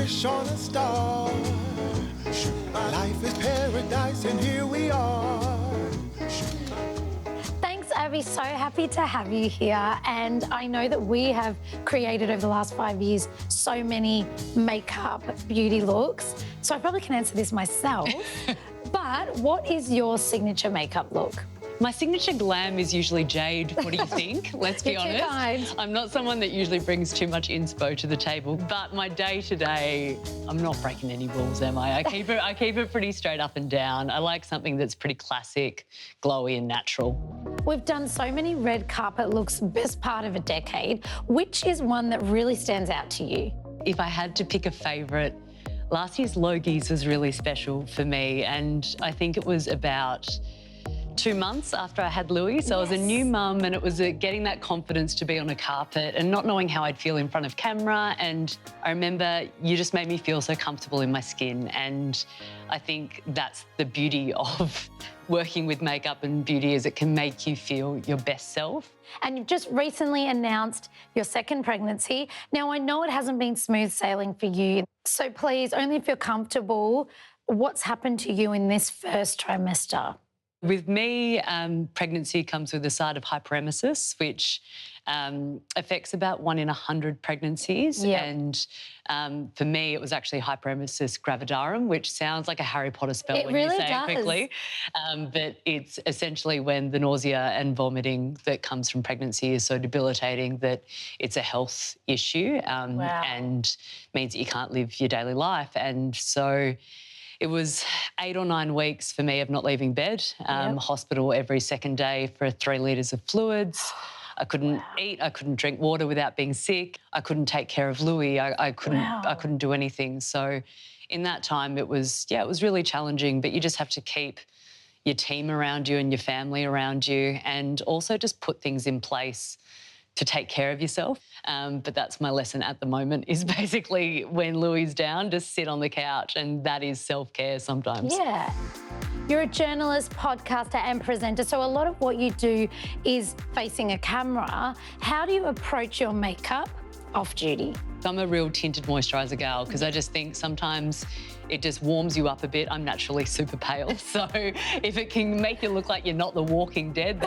wish on a star. Life is paradise and here we are. Thanks, Abby. So happy to have you here. And I know that we have created over the last 5 years so many makeup beauty looks. So I probably can answer this myself. But what is your signature makeup look? My signature glam is usually Jade. What do you think? Let's be honest. Kind. I'm not someone that usually brings too much inspo to the table, but my day-to-day, I'm not breaking any rules, am I? I keep it pretty straight up and down. I like something that's pretty classic, glowy and natural. We've done so many red carpet looks, best part of a decade. Which is one that really stands out to you? If I had to pick a favourite, last year's Logies was really special for me, and I think it was about 2 months after I had Louis. So I was a new mum, and it was getting that confidence to be on a carpet and not knowing how I'd feel in front of camera. And I remember you just made me feel so comfortable in my skin. And I think that's the beauty of working with makeup and beauty, is it can make you feel your best self. And you've just recently announced your second pregnancy. Now, I know it hasn't been smooth sailing for you. So please, only if you're comfortable, what's happened to you in this first trimester? With me, pregnancy comes with a side of hyperemesis, which affects about 1 in 100 pregnancies. Yep. And for me, it was actually hyperemesis gravidarum, which sounds like a Harry Potter spell It when really you say does. it quickly. But it's essentially when the nausea and vomiting that comes from pregnancy is so debilitating that it's a health issue and means that you can't live your daily life. And so it was 8 or 9 weeks for me of not leaving bed, hospital every second day for 3 litres of fluids. I couldn't eat, I couldn't drink water without being sick. I couldn't take care of Louis. I couldn't do anything. So in that time it was really challenging, but you just have to keep your team around you and your family around you, and also just put things in place to take care of yourself. But that's my lesson at the moment, is basically when Louis is down, just sit on the couch, and that is self-care sometimes. Yeah. You're a journalist, podcaster and presenter, so a lot of what you do is facing a camera. How do you approach your makeup off duty? I'm a real tinted moisturiser gal, because I just think sometimes it just warms you up a bit. I'm naturally super pale, so if it can make you look like you're not the Walking Dead,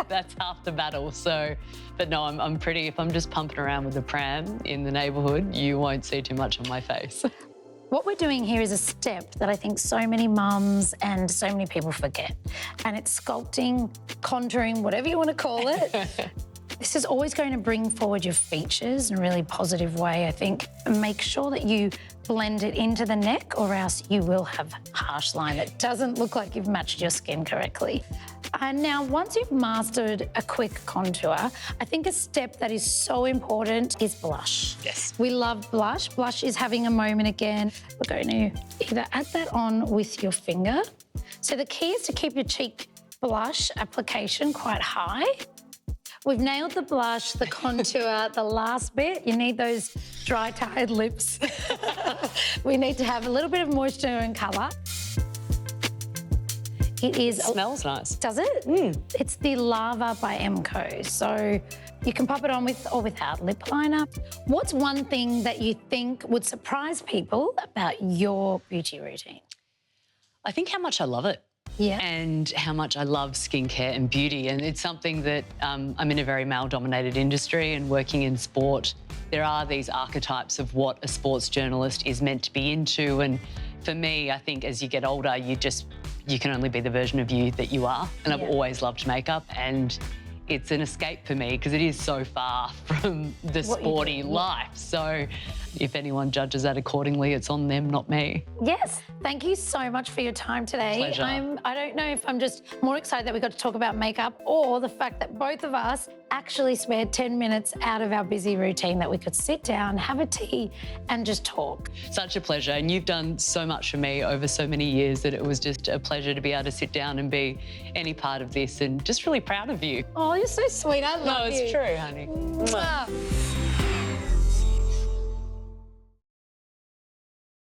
that's half the battle. So, but no, I'm pretty. If I'm just pumping around with a pram in the neighbourhood, you won't see too much on my face. What we're doing here is a step that I think so many mums and so many people forget, and it's sculpting, contouring, whatever you want to call it. This is always going to bring forward your features in a really positive way, I think. Make sure that you blend it into the neck, or else you will have harsh line that doesn't look like you've matched your skin correctly. And now, once you've mastered a quick contour, I think a step that is so important is blush. Yes. We love blush. Blush is having a moment again. We're going to either add that on with your finger. So the key is to keep your cheek blush application quite high. We've nailed the blush, the contour, the last bit. You need those dry, tired lips. We need to have a little bit of moisture and colour. It Smells nice. Does it? Mm. It's the Lava by Emco. So you can pop it on with or without lip liner. What's one thing that you think would surprise people about your beauty routine? I think how much I love it. Yeah. And how much I love skincare and beauty. And it's something that I'm in a very male-dominated industry, and working in sport, there are these archetypes of what a sports journalist is meant to be into. And for me, I think as you get older, you can only be the version of you that you are. And I've always loved makeup, and it's an escape for me because it is so far from the sporty life. So if anyone judges that accordingly, it's on them, not me. Yes. Thank you so much for your time today. Pleasure. I don't know if I'm just more excited that we got to talk about makeup, or the fact that both of us actually spared 10 minutes out of our busy routine that we could sit down, have a tea and just talk. Such a pleasure. And you've done so much for me over so many years that it was just a pleasure to be able to sit down and be any part of this, and just really proud of you. Oh, you're so sweet. I love you. No, it's true, honey. Mwah.